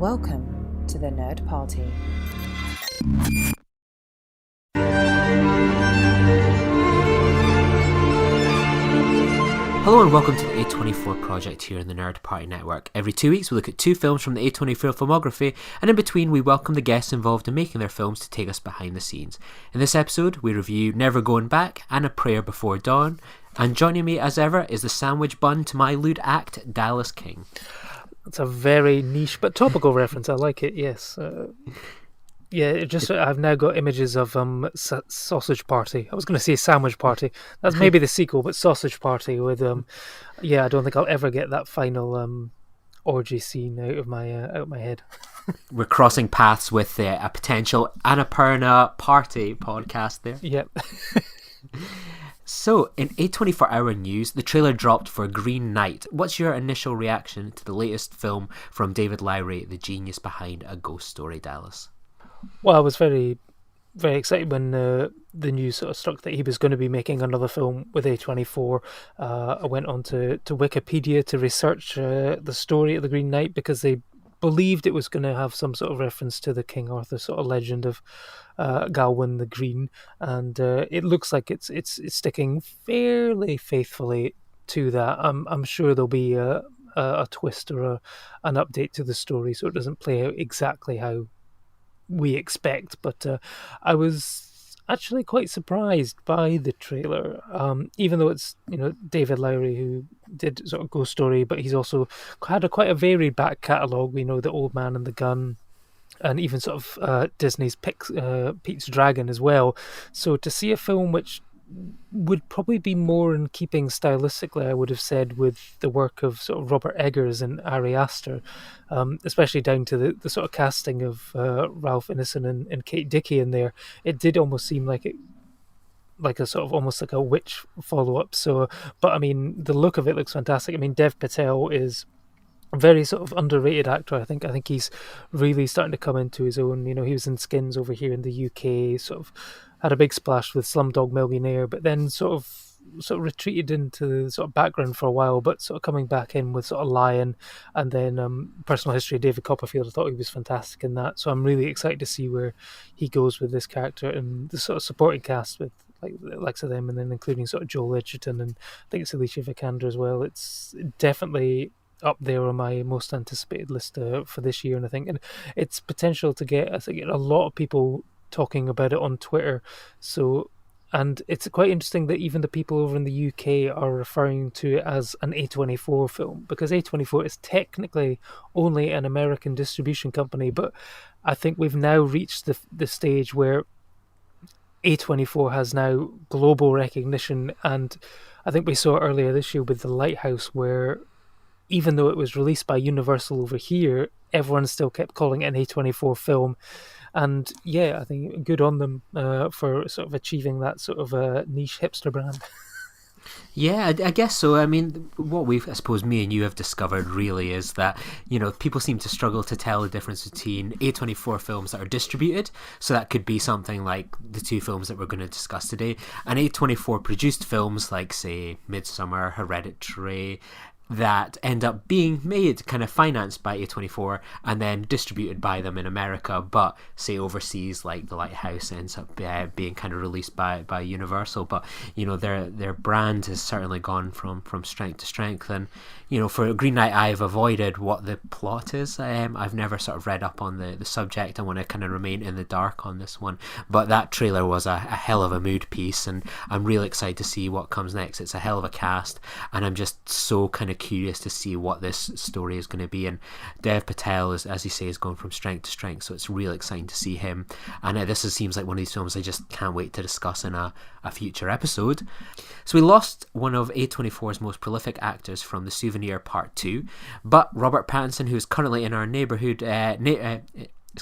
Welcome to the Nerd Party. Hello and welcome to the A24 project here in the Nerd Party Network. Every 2 weeks we look at two films from the A24 filmography, and in between we welcome the guests involved in making their films to take us behind the scenes. In this episode we review Never Goin Back and A Prayer Before Dawn, and joining me as ever is the sandwich bun to my lewd act, Dallas King. It's a very niche but topical reference. I like it. Yes. I've now got images of Sausage Party. I was going to say Sandwich Party. That's maybe the sequel, but Sausage Party with I don't think I'll ever get that final orgy scene out of my head. We're crossing paths with a potential Annapurna Party podcast there. Yep. So, in A24 Hour news, the trailer dropped for Green Knight. What's your initial reaction to the latest film from David Lowery, the genius behind A Ghost Story, Dallas? Well, I was very, very excited when the news sort of struck that he was going to be making another film with A24. I went on to Wikipedia to research the story of the Green Knight because they believed it was going to have some sort of reference to the King Arthur sort of legend of Galwin the Green, and it looks like it's sticking fairly faithfully to that. I'm sure there'll be a twist or an update to the story, so it doesn't play out exactly how we expect. But I was actually quite surprised by the trailer, even though it's David Lowery who did sort of Ghost Story, but he's also had quite a varied back catalogue. We know The Old Man and the Gun, and even sort of Disney's Pete's Dragon as well. So to see a film which would probably be more in keeping stylistically, I would have said, with the work of sort of Robert Eggers and Ari Aster, especially down to the sort of casting of Ralph Ineson and Kate Dickie in there, it did almost seem like a sort of almost like a Witch follow-up. So, but I mean, the look of it looks fantastic. I mean, Dev Patel is a very sort of underrated actor. I think he's really starting to come into his own. He was in Skins over here in the UK, sort of had a big splash with Slumdog Millionaire, but then sort of retreated into the sort of background for a while, but sort of coming back in with sort of Lion, and then Personal History of David Copperfield. I thought he was fantastic in that, so I'm really excited to see where he goes with this character and the sort of supporting cast with like the likes of them, and then including sort of Joel Edgerton and I think it's Alicia Vikander as well. It's definitely up there on my most anticipated list for this year, and I think its potential to get a lot of people talking about it on Twitter. So, and it's quite interesting that even the people over in the UK are referring to it as an A24 film, because A24 is technically only an American distribution company, but I think we've now reached the stage where A24 has now global recognition, and I think we saw earlier this year with The Lighthouse, where even though it was released by Universal over here, everyone still kept calling it an A24 film. And yeah, I think good on them for sort of achieving that sort of niche hipster brand. Yeah, I guess so. I mean, what I suppose me and you have discovered really is that, people seem to struggle to tell the difference between A24 films that are distributed, so that could be something like the two films that we're going to discuss today, and A24 produced films like, say, Midsommar, Hereditary, that end up being made, kind of financed by A24 and then distributed by them in America, but say overseas, like The Lighthouse ends up being kind of released by Universal. But their brand has certainly gone from strength to strength, and for Green Knight I've avoided what the plot is. I've never sort of read up on the subject. I want to kind of remain in the dark on this one, but that trailer was a hell of a mood piece, and I'm really excited to see what comes next. It's a hell of a cast, and I'm just so kind of curious to see what this story is going to be. And Dev Patel is, as you say, is going from strength to strength, so it's really exciting to see him. And seems like one of these films I just can't wait to discuss in a future episode. So we lost one of A24's most prolific actors from The Souvenir Part 2, but Robert Pattinson, who is currently in our neighbourhood,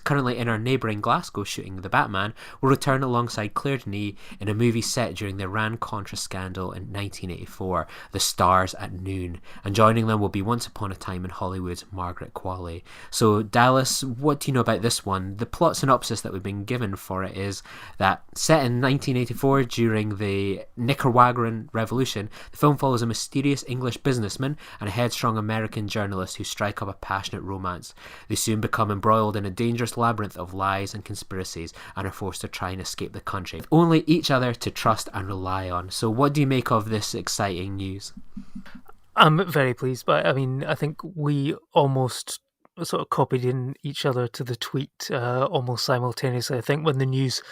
currently in our neighbouring Glasgow shooting The Batman, will return alongside Claire Denis in a movie set during the Iran-Contra scandal in 1984, The Stars at Noon. And joining them will be Once Upon a Time in Hollywood's Margaret Qualley. So, Dallas, what do you know about this one? The plot synopsis that we've been given for it is that, set in 1984 during the Nicaraguan Revolution, the film follows a mysterious English businessman and a headstrong American journalist who strike up a passionate romance. They soon become embroiled in a dangerous labyrinth of lies and conspiracies and are forced to try and escape the country, with only each other to trust and rely on. So what do you make of this exciting news? I'm very pleased, but I mean, I think we almost sort of copied in each other to the tweet almost simultaneously. I think when the news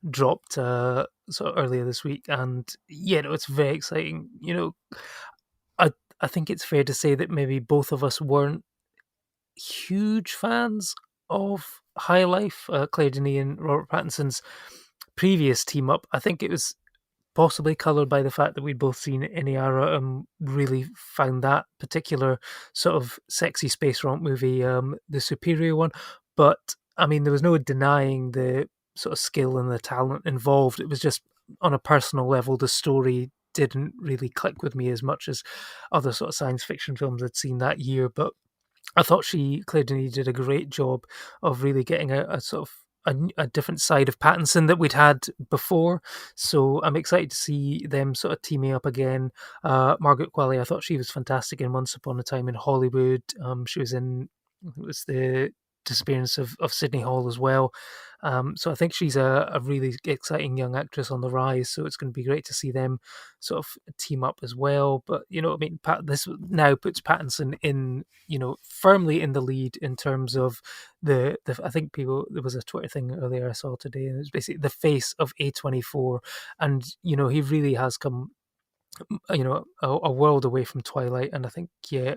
dropped sort of earlier this week, and yeah, no, it's very exciting. You know, I think it's fair to say that maybe both of us weren't huge fans of High Life, Claire Denis and Robert Pattinson's previous team up. I think it was possibly coloured by the fact that we'd both seen Iniara and really found that particular sort of sexy space romp movie the superior one. But I mean, there was no denying the sort of skill and the talent involved. It was just on a personal level, the story didn't really click with me as much as other sort of science fiction films I'd seen that year. But I thought Claire Denis did a great job of really getting a sort of a different side of Pattinson that we'd had before. So I'm excited to see them sort of teaming up again. Margaret Qualley, I thought she was fantastic in Once Upon a Time in Hollywood. She was in, I think it was the Disappearance of Sydney Hall as well. So I think she's a really exciting young actress on the rise. So it's going to be great to see them sort of team up as well. But you know, I mean, this now puts Pattinson in, you know, firmly in the lead in terms of the. I think there was a Twitter thing earlier I saw today, and it was basically the face of A24, and you know, he really has come, you know, a world away from Twilight. And I think, yeah,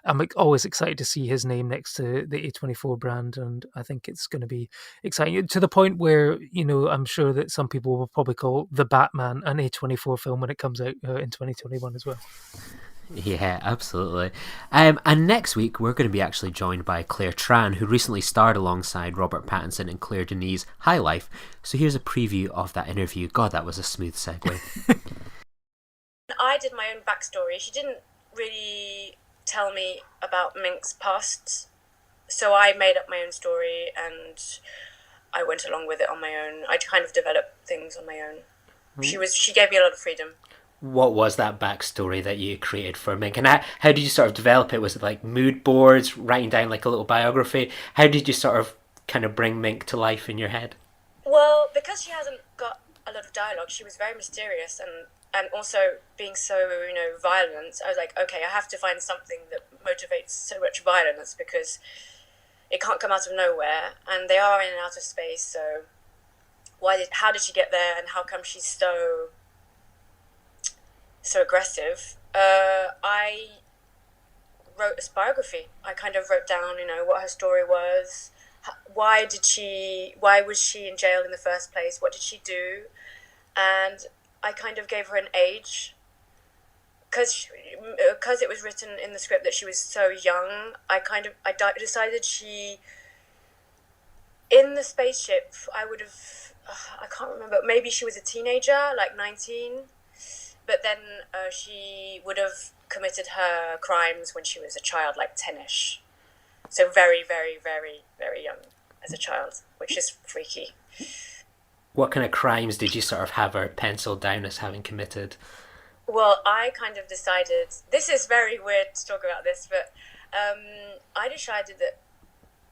I'm like always excited to see his name next to the A24 brand, and I think it's going to be exciting to the point where, you know, I'm sure that some people will probably call The Batman an A24 film when it comes out in 2021 as well. Yeah, absolutely. And next week, we're going to be actually joined by Claire Tran, who recently starred alongside Robert Pattinson in Claire Denis' High Life. So here's a preview of that interview. God, that was a smooth segue. I did my own backstory. She didn't really tell me about Mink's past, so I made up my own story and I went along with it on my own. I kind of developed things on my own. She gave me a lot of freedom. What was that backstory that you created for Mink, and how did you sort of develop it? Was it like mood boards, writing down like a little biography? How did you sort of kind of bring Mink to life in your head? Well, because she hasn't got a lot of dialogue, she was very mysterious, and also being so, you know, violent, I was like, okay, I have to find something that motivates so much violence because it can't come out of nowhere, and they are in and out of space. So how did she get there, and how come she's so aggressive? I wrote a biography. I kind of wrote down, you know, what her story was. Why was she in jail in the first place? What did she do? And I kind of gave her an age because it was written in the script that she was so young. I decided in the spaceship, I can't remember, maybe she was a teenager, like 19, but then she would have committed her crimes when she was a child, like 10ish. So very, very, very, very young as a child, which is freaky. What kind of crimes did you sort of have her penciled down as having committed? Well, I kind of decided, this is very weird to talk about this, but I decided that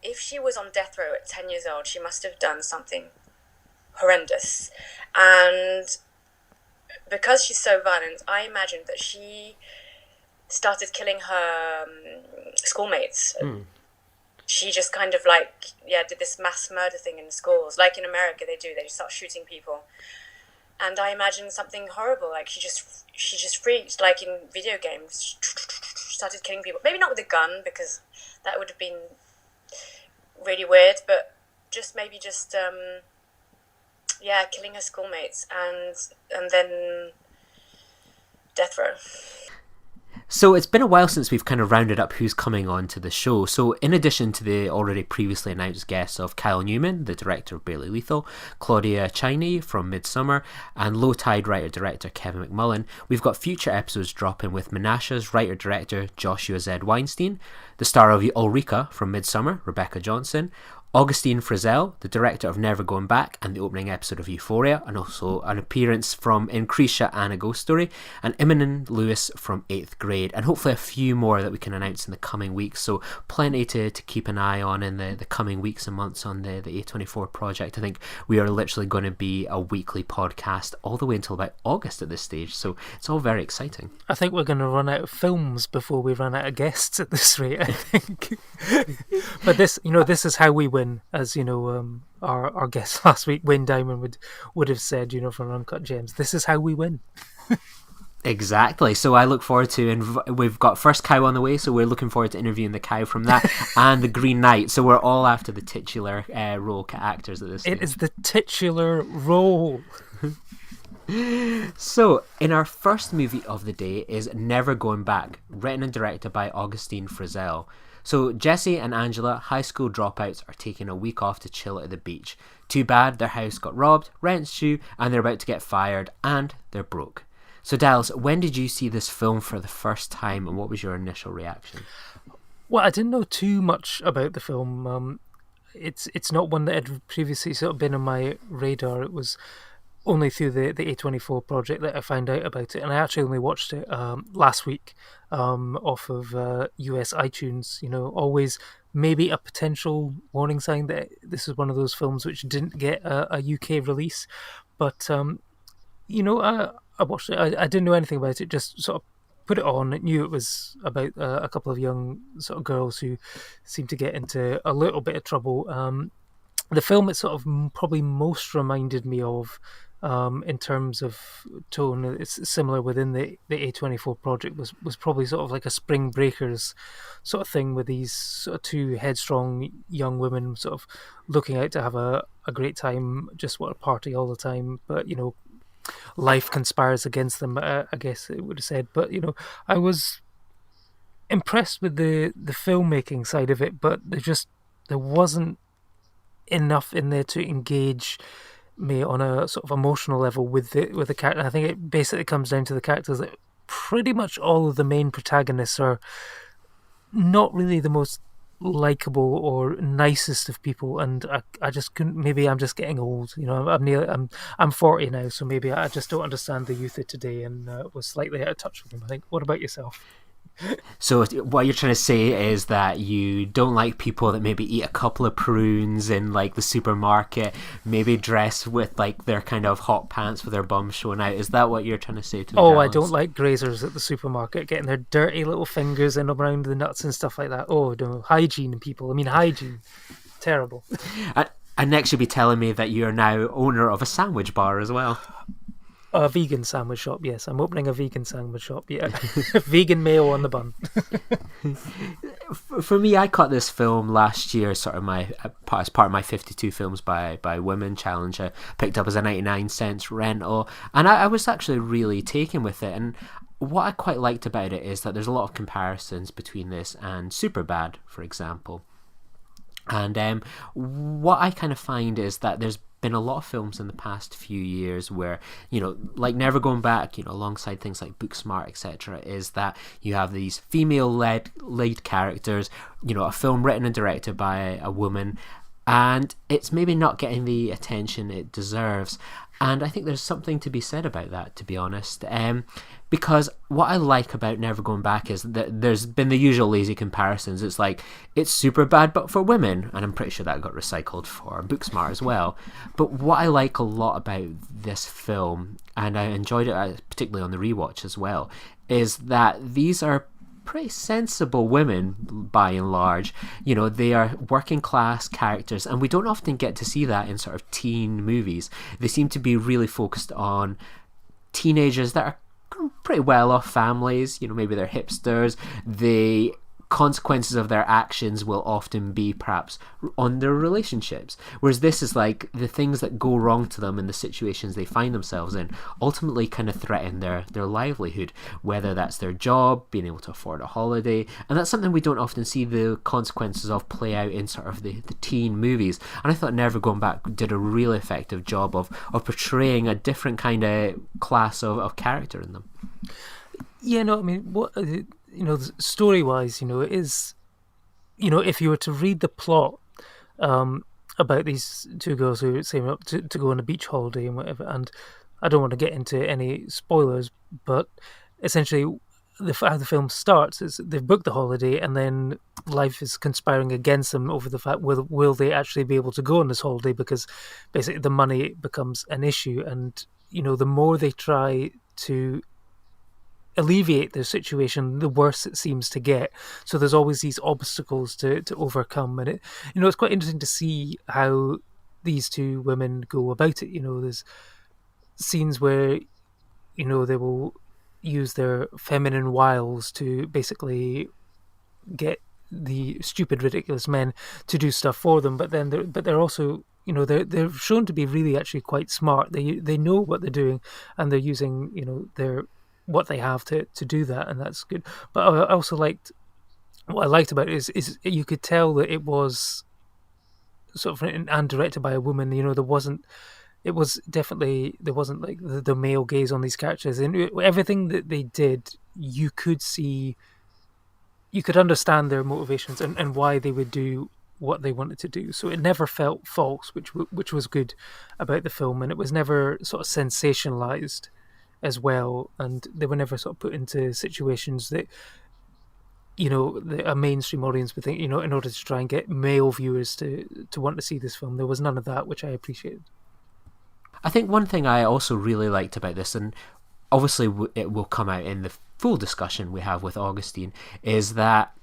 if she was on death row at 10 years old, she must have done something horrendous. And because she's so violent, I imagined that she started killing her schoolmates. She just kind of did this mass murder thing in schools, like in America they do. They just start shooting people, and I imagined something horrible, like she just freaked, like in video games, started killing people. Maybe not with a gun because that would have been really weird, but maybe killing her schoolmates and then death row. So it's been a while since we've kind of rounded up who's coming on to the show. So in addition to the already previously announced guests of Kyle Newman, the director of Barely Lethal, Claudia Chiney from Midsummer, and Low Tide writer-director Kevin McMullen, we've got future episodes dropping with Menasha's writer-director Joshua Z. Weinstein, the star of Ulrika from Midsummer, Rebecca Johnson, Augustine Frizzell, the director of Never Goin Back and the opening episode of Euphoria, and also an appearance from Incretia and A Ghost Story, and Imogen Lewis from 8th Grade, and hopefully a few more that we can announce in the coming weeks. So plenty to keep an eye on in the coming weeks and months on the A24 project. I think we are literally going to be a weekly podcast all the way until about August at this stage, so it's all very exciting. I think we're going to run out of films before we run out of guests at this rate, I think. But this is how we win. As you know, our guest last week, Wayne Diamond, would have said, from Uncut Gems, this is how we win. Exactly. So I look forward to, we've got First Cow on the way, so we're looking forward to interviewing the cow from that, and the Green Knight. So we're all after the titular role actors at this stage. It is the titular role. So, in our first movie of the day is Never Goin Back, written and directed by Augustine Frizzell. So Jessie and Angela, high school dropouts, are taking a week off to chill at the beach. Too bad their house got robbed, rent's due, and they're about to get fired, and they're broke. So Dallas, when did you see this film for the first time, and what was your initial reaction? Well, I didn't know too much about the film. It's not one that had previously sort of been on my radar. It was only through the A24 project that I found out about it, and I actually only watched it last week off of US iTunes. Always maybe a potential warning sign that this is one of those films which didn't get a UK release, but I watched it. I didn't know anything about it, just sort of put it on. I knew it was about a couple of young sort of girls who seemed to get into a little bit of trouble. The film it sort of probably most reminded me of, in terms of tone, it's similar within the A24 project, was probably sort of like a Spring Breakers sort of thing, with these sort of two headstrong young women sort of looking out to have a great time, just want to party all the time, but life conspires against them, I guess it would have said. But I was impressed with the filmmaking side of it, but there wasn't enough in there to engage me on a sort of emotional level with the character. I think it basically comes down to the characters, that pretty much all of the main protagonists are not really the most likable or nicest of people, and I just couldn't. Maybe I'm just getting old. I'm 40 now, so maybe I just don't understand the youth of today, and was slightly out of touch with them, I think. What about yourself? So what you're trying to say is that you don't like people that maybe eat a couple of prunes in like the supermarket, maybe dress with like their kind of hot pants with their bum showing out. Is that what you're trying to say to the Oh, girls? I don't like grazers at the supermarket getting their dirty little fingers in around the nuts and stuff like that. Oh, no. Hygiene, people. I mean, hygiene. Terrible. And next you'll be telling me that you're now owner of a sandwich bar as well. A vegan sandwich shop, yes. I'm opening a vegan sandwich shop, yeah. Vegan mayo on the bun. For me, I caught this film last year, sort of as part of my 52 films by women challenge. I picked up as a 99-cent rental, and I was actually really taken with it. And what I quite liked about it is that there's a lot of comparisons between this and Superbad, for example. And what I kind of find is that there's been a lot of films in the past few years where, like Never Goin Back, alongside things like Booksmart, etc., is that you have these female-led lead characters, a film written and directed by a woman, and it's maybe not getting the attention it deserves. And I think there's something to be said about that, to be honest. Because what I like about Never Goin Back is that there's been the usual lazy comparisons. It's like, it's Superbad but for women, and I'm pretty sure that got recycled for Booksmart as well. But what I like a lot about this film, and I enjoyed it particularly on the rewatch as well, is that these are pretty sensible women by and large. They are working class characters, and we don't often get to see that in sort of teen movies. They seem to be really focused on teenagers that are pretty well off families. Maybe they're hipsters. They consequences of their actions will often be perhaps on their relationships, whereas this is like the things that go wrong to them in the situations they find themselves in ultimately kind of threaten their livelihood, whether that's their job, being able to afford a holiday. And that's something we don't often see the consequences of play out in sort of the teen movies. And I thought Never Going Back did a really effective job of portraying a different kind of class of character in them. Yeah, no, I mean, what story-wise, it is, if you were to read the plot about these two girls who are saving up to go on a beach holiday and whatever, and I don't want to get into any spoilers, but essentially how the film starts is they've booked the holiday, and then life is conspiring against them over the fact will they actually be able to go on this holiday, because basically the money becomes an issue, and the more they try to alleviate their situation, the worse it seems to get. So there's always these obstacles to overcome, and it's quite interesting to see how these two women go about it. There's scenes where they will use their feminine wiles to basically get the stupid, ridiculous men to do stuff for them, but they're also they're shown to be really actually quite smart. They know what they're doing, and they're using their what they have to do that, and that's good. But I also liked what I liked about it is you could tell that it was sort of and directed by a woman. There wasn't like the male gaze on these characters, and everything that they did, you could understand their motivations and why they would do what they wanted to do. So it never felt false, which was good about the film, and it was never sort of sensationalized as well, and they were never sort of put into situations that a mainstream audience would think, in order to try and get male viewers to want to see this film. There was none of that, which I appreciated. I think one thing I also really liked about this, and obviously it will come out in the full discussion we have with Augustine, is that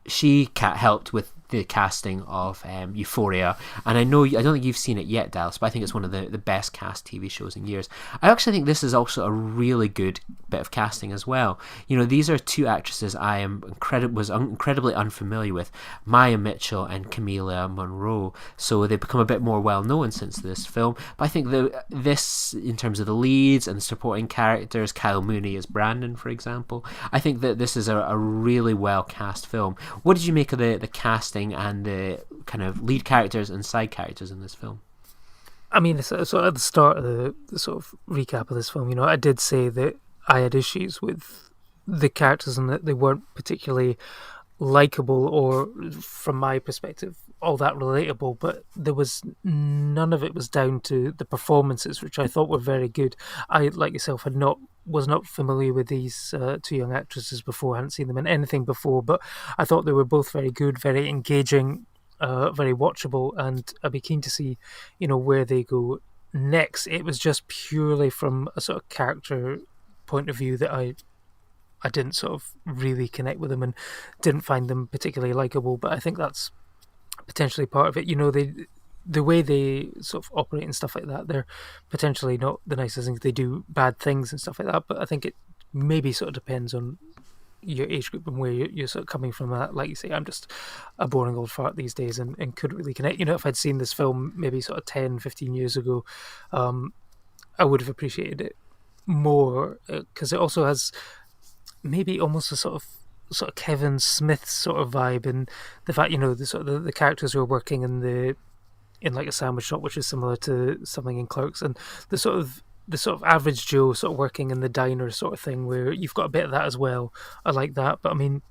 she helped with the casting of Euphoria, and I don't think you've seen it yet, Dallas, but I think it's one of the best cast TV shows in years. I actually think this is also a really good bit of casting as well. These are two actresses I was incredibly unfamiliar with, Maya Mitchell and Camila Monroe, so they've become a bit more well known since this film. But I think this, in terms of the leads and the supporting characters, Kyle Mooney as Brandon, for example, I think that this is a really well cast film. What did you make of the casting and the kind of lead characters and side characters in this film? I mean, so at the start of the sort of recap of this film, I did say that I had issues with the characters and that they weren't particularly likable or, from my perspective, all that relatable, but there was none of it was down to the performances, which I thought were very good. I, like yourself, was not familiar with these two young actresses before. I hadn't seen them in anything before, but I thought they were both very good, very engaging, very watchable, and I'd be keen to see, where they go next. It was just purely from a sort of character point of view that I didn't sort of really connect with them and didn't find them particularly likable, but I think that's potentially part of it. The way they sort of operate and stuff like that, they're potentially not the nicest things. They do bad things and stuff like that, but I think it maybe sort of depends on your age group and where you're sort of coming from. That, like you say, I'm just a boring old fart these days and couldn't really connect. If I'd seen this film maybe sort of 10, 15 years ago, I would have appreciated it more, because it also has maybe almost a sort of Kevin Smith sort of vibe, and the fact the characters who are working in like a sandwich shop, which is similar to something in Clerks, and the sort of average Joe sort of working in the diner sort of thing, where you've got a bit of that as well. I like that, but I mean,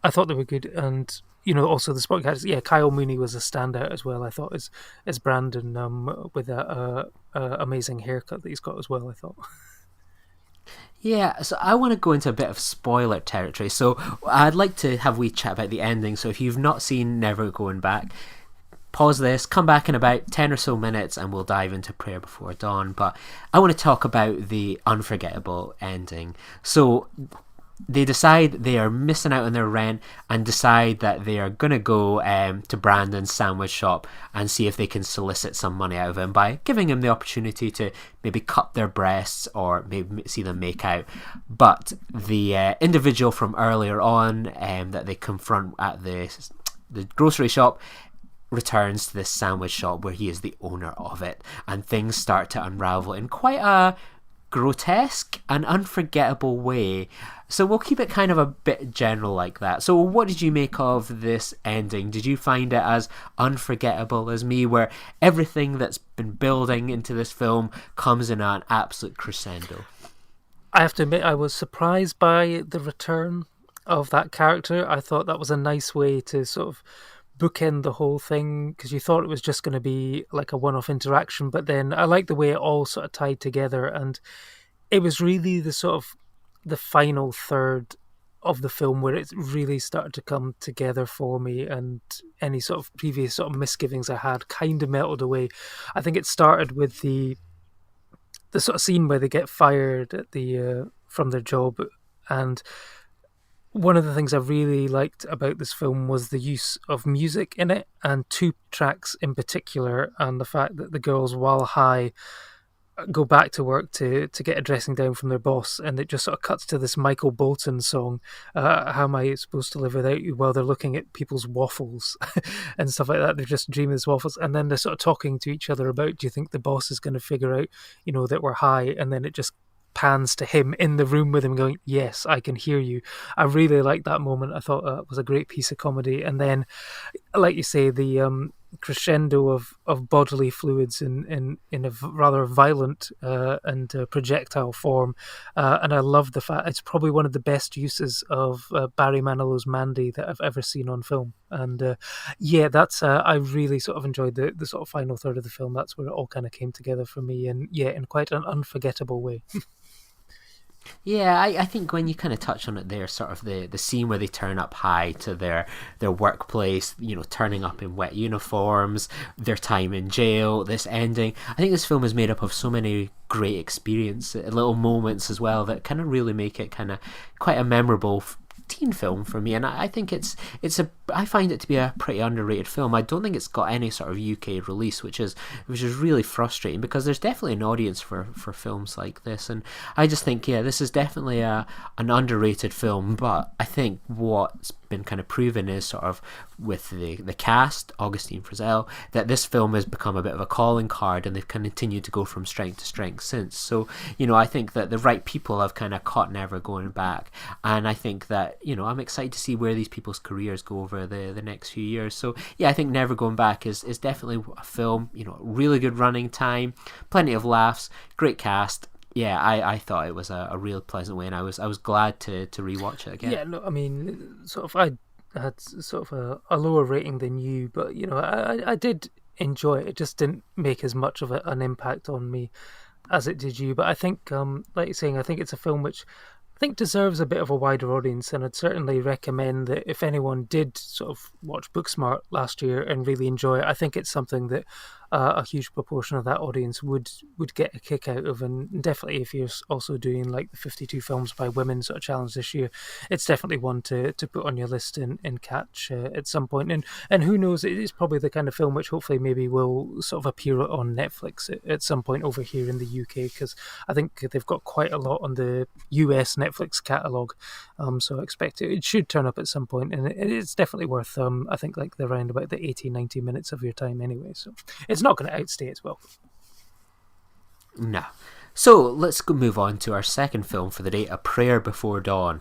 I thought they were good, and also the sport characters. Yeah, Kyle Mooney was a standout as well. I thought as Brandon, with that amazing haircut that he's got as well. I thought. Yeah, so I want to go into a bit of spoiler territory. So I'd like to have a wee chat about the ending. So if you've not seen Never Going Back, pause this, come back in about 10 or so minutes, and we'll dive into Prayer Before Dawn. But I want to talk about the unforgettable ending. So they decide they are missing out on their rent and decide that they are going to go to Brandon's sandwich shop and see if they can solicit some money out of him by giving him the opportunity to maybe cut their breasts or maybe see them make out. But the individual from earlier on that they confront at the grocery shop returns to this sandwich shop where he is the owner of it, and things start to unravel in quite a grotesque and unforgettable way. So we'll keep it kind of a bit general like that. So what did you make of this ending? Did you find it as unforgettable as me, where everything that's been building into this film comes in an absolute crescendo? I have to admit, I was surprised by the return of that character. I thought that was a nice way to sort of bookend the whole thing, because you thought it was just going to be like a one-off interaction, but then I like the way it all sort of tied together, and it was really the sort of the final third of the film where it really started to come together for me, and any sort of previous sort of misgivings I had kind of melted away. I think it started with the sort of scene where they get fired at the from their job, and one of the things I really liked about this film was the use of music in it, and two tracks in particular, and the fact that the girls, while high, go back to work to get a dressing down from their boss, and it just sort of cuts to this Michael Bolton song, How Am I Supposed to Live Without You, while they're looking at people's waffles and stuff like that. They're just dreaming of waffles, and then they're sort of talking to each other about, do you think the boss is going to figure out, that we're high? And then it just pans to him in the room with him going, yes, I can hear you. I really liked that moment. I thought it was a great piece of comedy. And then, like you say, the crescendo of bodily fluids in a rather violent and projectile form. And I love the fact it's probably one of the best uses of Barry Manilow's Mandy that I've ever seen on film. And that's I really sort of enjoyed the sort of final third of the film. That's where it all kind of came together for me, and in quite an unforgettable way. Yeah, I think when you kind of touch on it there, sort of the scene where they turn up high to their workplace, turning up in wet uniforms, their time in jail, this ending. I think this film is made up of so many great experiences, little moments as well, that kind of really make it kind of quite a memorable teen film for me. And I think I find it to be a pretty underrated film. I don't think it's got any sort of UK release, which is really frustrating, because there's definitely an audience for films like this. And I just think, this is definitely an underrated film. But I think what's been kind of proven is sort of with the cast, Augustine Frizzell, that this film has become a bit of a calling card, and they've continued to go from strength to strength since. So, I think that the right people have kind of caught Never Going Back, and I think that, I'm excited to see where these people's careers go over the next few years. So I think Never Going Back is definitely a film, really good running time, plenty of laughs, great cast. I thought it was a real pleasant way, and I was glad to rewatch it again. Yeah, no, I mean, sort of, I had sort of a lower rating than you, but I did enjoy it. It just didn't make as much of an impact on me as it did you. But I think, like you're saying, I think it's a film which I think deserves a bit of a wider audience, and I'd certainly recommend that if anyone did sort of watch Booksmart last year and really enjoy it, I think it's something that a huge proportion of that audience would get a kick out of. And definitely if you're also doing like the 52 films by women sort of challenge this year, it's definitely one to put on your list and catch at some point. And who knows, it's probably the kind of film which hopefully maybe will sort of appear on Netflix at some point over here in the UK, because I think they've got quite a lot on the US Netflix catalogue. So I expect it should turn up at some point, and it's definitely worth I think like around about the 80-90 minutes of your time anyway. So it's not going to outstay its welcome. No. So let's move on to our second film for the day, A Prayer Before Dawn.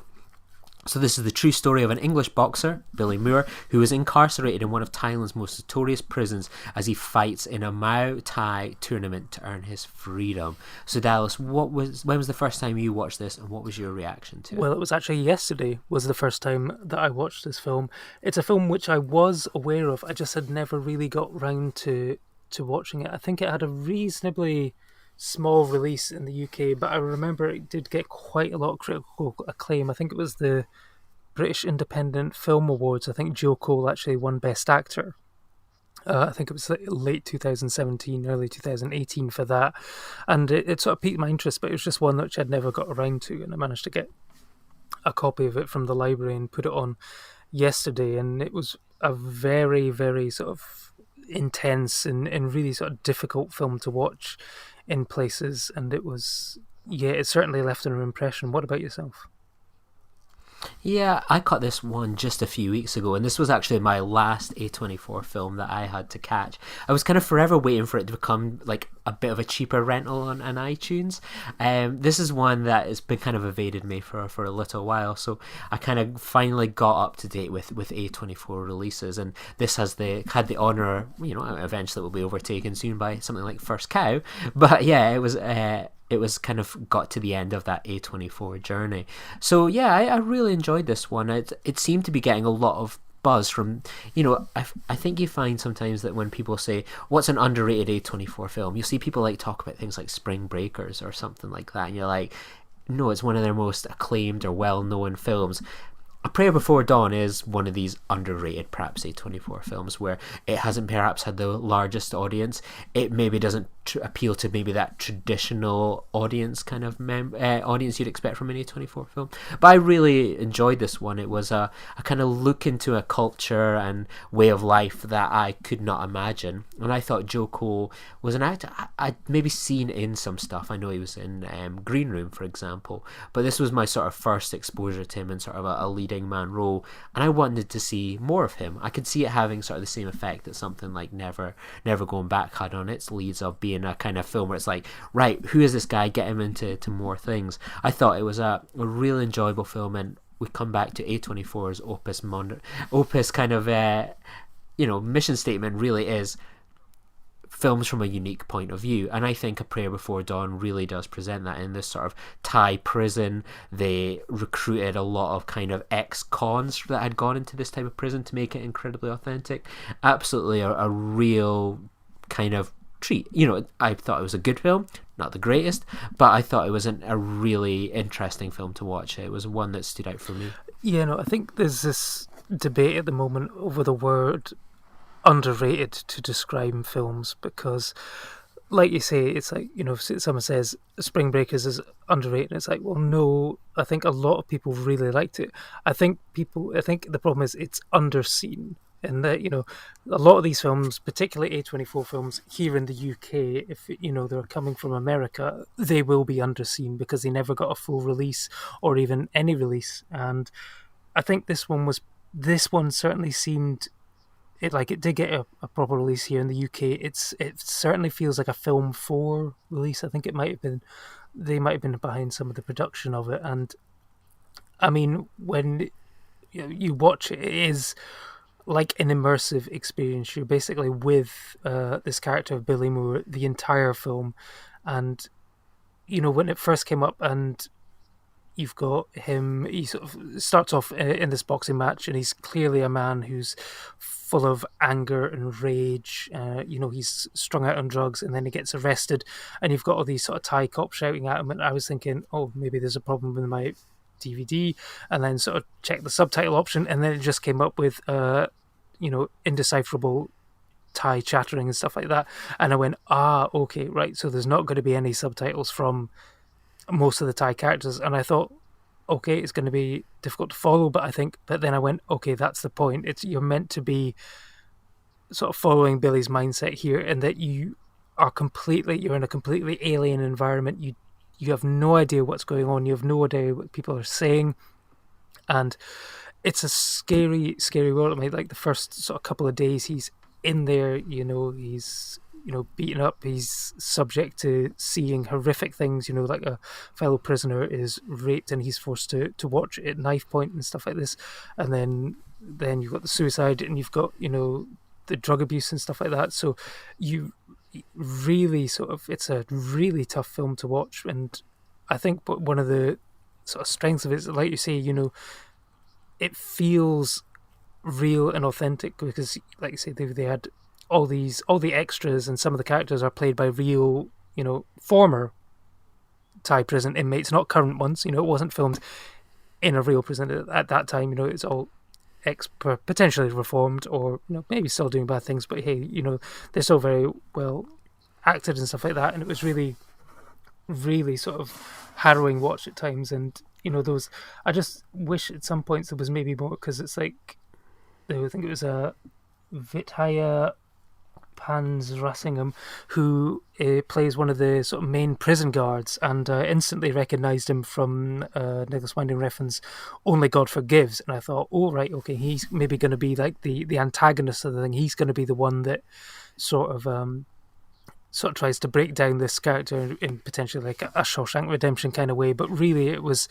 So this is the true story of an English boxer, Billy Moore, who was incarcerated in one of Thailand's most notorious prisons as he fights in a Muay Thai tournament to earn his freedom. So Dallas, when was the first time you watched this, and what was your reaction to it? Well, it was actually yesterday was the first time that I watched this film. It's a film which I was aware of, I just had never really got round to watching it. I think it had a reasonably small release in the UK, but I remember it did get quite a lot of critical acclaim. I think it was the British Independent Film Awards. I think Joe Cole actually won Best Actor. I think it was late 2017, early 2018 for that. And it sort of piqued my interest, but it was just one which I'd never got around to, and I managed to get a copy of it from the library and put it on yesterday, and it was a very, very sort of intense and really sort of difficult film to watch in places, and it was, yeah, it certainly left an impression. What about yourself? Yeah, I caught this one just a few weeks ago, and this was actually my last A24 film that I had to catch. I was kind of forever waiting for it to become like a bit of a cheaper rental on iTunes. This is one that has been kind of evaded me for a little while, so I kind of finally got up to date with A24 releases, and this had the honour, eventually it will be overtaken soon by something like First Cow, but yeah, it was kind of got to the end of that A24 journey. So yeah, I really enjoyed this one. It seemed to be getting a lot of buzz from, I think you find sometimes that when people say, what's an underrated A24 film? You'll see people like talk about things like Spring Breakers or something like that. And you're like, no, it's one of their most acclaimed or well-known films. A Prayer Before Dawn is one of these underrated, perhaps, A24 films where it hasn't perhaps had the largest audience. It maybe doesn't appeal to maybe that traditional audience kind of audience you'd expect from an A24 film. But I really enjoyed this one. It was a kind of look into a culture and way of life that I could not imagine. And I thought Joe Cole was an actor I'd maybe seen in some stuff. I know he was in Green Room, for example. But this was my sort of first exposure to him in sort of a leading man role. And I wanted to see more of him. I could see it having sort of the same effect that something like Never Goin Back had on its leads of being a kind of film where it's like, right, who is this guy? Get him into more things. I thought it was a really enjoyable film, and we come back to A24's opus kind of mission statement really is films from a unique point of view, and I think A Prayer Before Dawn really does present that in this sort of Thai prison. They recruited a lot of kind of ex-cons that had gone into this type of prison to make it incredibly authentic. Absolutely a real kind of treat. I thought it was a good film, not the greatest, but I thought it was a really interesting film to watch. It was one that stood out for me. Yeah, no, I think there's this debate at the moment over the word underrated to describe films, because like you say, it's like, someone says Spring Breakers is underrated, and it's like, well, no, I think a lot of people really liked it. I think the problem is it's underseen, and that, a lot of these films, particularly A24 films here in the UK, if they're coming from America, they will be underseen because they never got a full release or even any release. And I think this one certainly seemed it did get a proper release here in the UK. It certainly feels like a Film 4 release. I think they might have been behind some of the production of it. And I mean, when you watch it, it is like an immersive experience. You're basically with this character of Billy Moore the entire film. And when it first came up, and you've got him, he sort of starts off in this boxing match, and he's clearly a man who's full of anger and rage. He's strung out on drugs, and then he gets arrested, and you've got all these sort of Thai cops shouting at him. And I was thinking, oh, maybe there's a problem with my DVD, and then sort of check the subtitle option, and then it just came up with indecipherable Thai chattering and stuff like that. And I went, okay, right, so there's not going to be any subtitles from most of the Thai characters. And I thought, okay, it's going to be difficult to follow, but then I went, okay, that's the point. You're meant to be sort of following Billy's mindset here, and that you're in a completely alien environment. You have no idea what's going on. You have no idea what people are saying, and it's a scary, scary world. I mean, like the first sort of couple of days he's in there, he's beaten up. He's subject to seeing horrific things. Like a fellow prisoner is raped, and he's forced to watch it at knife point and stuff like this. And then you've got the suicide, and you've got the drug abuse and stuff like that. So you really it's a really tough film to watch. And I think one of the sort of strengths of it is, like you say, it feels real and authentic, because like you say, they had all the extras, and some of the characters are played by real former Thai prison inmates, not current ones. It wasn't filmed in a real prison at that time. It's all potentially reformed, or maybe still doing bad things, but hey, they're still very well acted and stuff like that. And it was really, really sort of harrowing watch at times. And those. I just wish at some points there was maybe more, because it's like, I think it was a Vitaya Pansrasingham who plays one of the sort of main prison guards, and instantly recognised him from Nicholas Winding Refn's Only God Forgives, and I thought, oh right, okay, he's maybe going to be like the antagonist of the thing. He's going to be the one that sort of tries to break down this character in potentially like a Shawshank Redemption kind of way, but really it was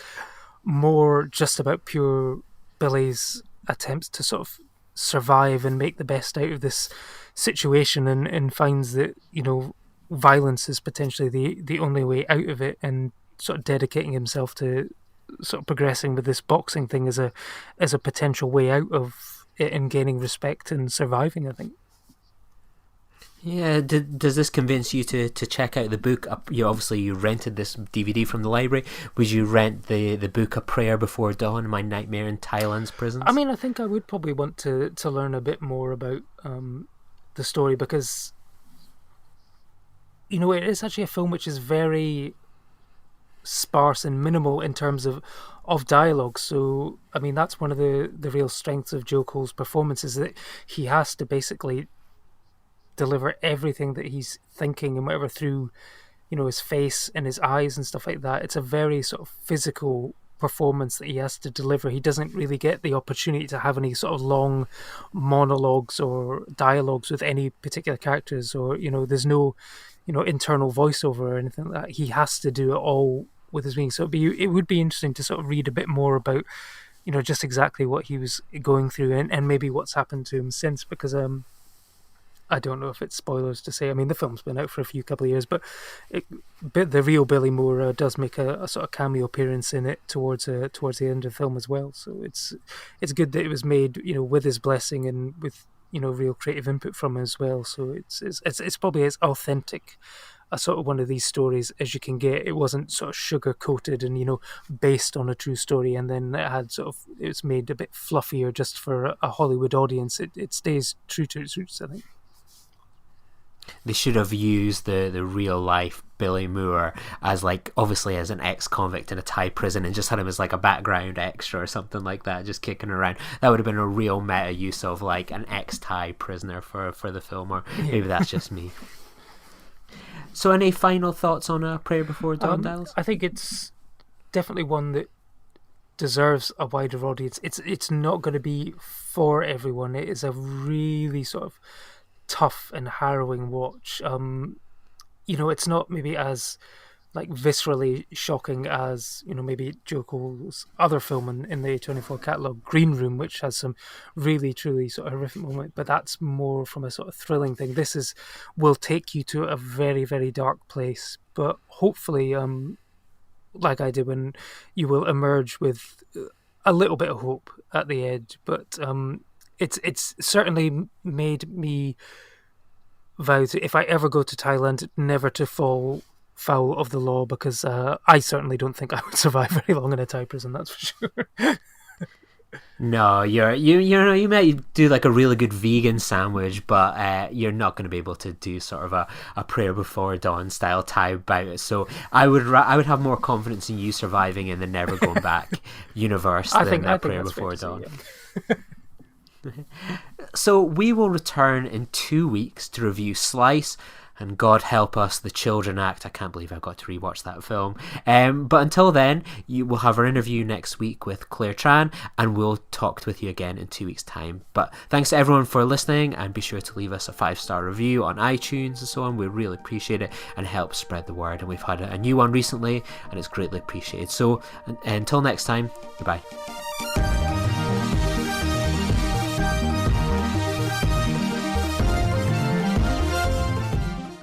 more just about pure Billy's attempts to sort of survive and make the best out of this situation, and finds that violence is potentially the only way out of it, and sort of dedicating himself to sort of progressing with this boxing thing as a potential way out of it and gaining respect and surviving, I think. Yeah, does this convince you to check out the book? Obviously you rented this DVD from the library. Would you rent the book A Prayer Before Dawn, My Nightmare in Thailand's Prisons? I mean, I think I would probably want to learn a bit more about the story, because it is actually a film which is very sparse and minimal in terms of dialogue. So I mean, that's one of the real strengths of Joe Cole's performance, is that he has to basically deliver everything that he's thinking and whatever through his face and his eyes and stuff like that. It's a very sort of physical performance that he has to deliver. He doesn't really get the opportunity to have any sort of long monologues or dialogues with any particular characters, or there's no internal voiceover or anything like that. He has to do it all with his being. So it would be interesting to sort of read a bit more about just exactly what he was going through, and maybe what's happened to him since, because I don't know if it's spoilers to say. I mean, the film's been out for a couple of years, but the real Billy Moore does make a sort of cameo appearance in it towards the end of the film as well. So it's good that it was made, with his blessing and with real creative input from him as well. So it's probably as authentic a sort of one of these stories as you can get. It wasn't sort of sugar coated and based on a true story, and then it's made a bit fluffier just for a Hollywood audience. It stays true to its roots, I think. They should have used the real life Billy Moore as obviously as an ex-convict in a Thai prison, and just had him as a background extra or something like that, just kicking around. That would have been a real meta use of an ex-Thai prisoner for the film, or maybe that's just me. So any final thoughts on A Prayer Before Dawn, Dials? I think it's definitely one that deserves a wider audience. It's not going to be for everyone. It is a really sort of tough and harrowing watch. It's not maybe as viscerally shocking as maybe Joe Cole's other film in the A24 catalogue, Green Room, which has some really truly sort of horrific moment, but that's more from a sort of thrilling thing. This will take you to a very, very dark place, but hopefully like I did, when you will emerge with a little bit of hope at the edge. But it's certainly made me vow to, if I ever go to Thailand, never to fall foul of the law, because I certainly don't think I would survive very long in a Thai prison, that's for sure. No, you might do a really good vegan sandwich, but you're not going to be able to do sort of a Prayer Before Dawn style Thai bout. So I would have more confidence in you surviving in the Never Going Back universe than A Prayer Before Dawn. So we will return in 2 weeks to review Slice and God Help Us, The Children Act. I can't believe I've got to rewatch that film. But until then, you will have our interview next week with Claire Tran, and we'll talk with you again in 2 weeks' time. But thanks to everyone for listening, and be sure to leave us a 5-star review on iTunes and so on. We really appreciate it and help spread the word. And we've had a new one recently, and it's greatly appreciated. So until next time, goodbye.